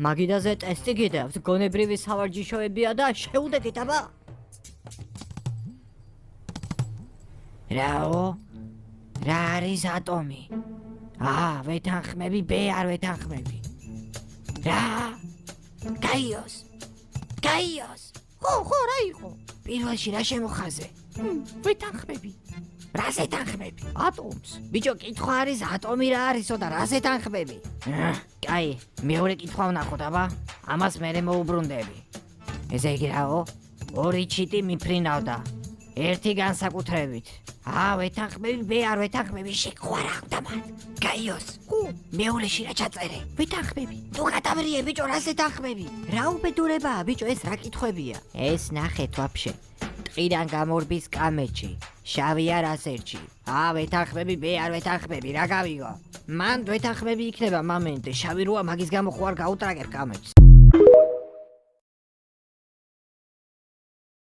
მაგიდაზე ტესტი გიდევთ, გონებრივი სავარჯიშოებია და შეუდეკით აბა. რაო? რა არის ატომი? ვეთანხმები, ბ არ ვეთანხმები. რა? გაიოს. ხო, რა იყო? პირველში რა შემოხაზე? ვეთანხმები. რას ეთანხმები? ატომს. ბიჭო, კითხვა არის ატომი რა არისო და რას ეთანხმები? კაი, მეორე კითხვა ვნახოთ, აბა. ამას მერე მოუბრუნდები. ესე იგი რაო? 2 ჩიტი მიფრინავდა. 1 განსაკუთრებით. ვეთანხმები, ბ არ ვეთანხმები, შეგხვა რა ხდა მათ. გაიოს. მეორეში რა ჩაწერე? ვეთანხმები. თუ გადავრიე, ბიჭო, რას ეთანხმები? რა უბედურებაა, ბიჭო, ეს რა კითხვებია? ეს ნახეთ ვაფშე. ტყიდან გამორბის კამეჩი. შავია რასერჩი. ვეთანხმები, ბ არ ვეთანხმები, რა გავიგო? მან ვეთანხმები იქნება მომენტი, შავი როა მაგის გამო ხო არ გაუტრაგებ კამეჩს.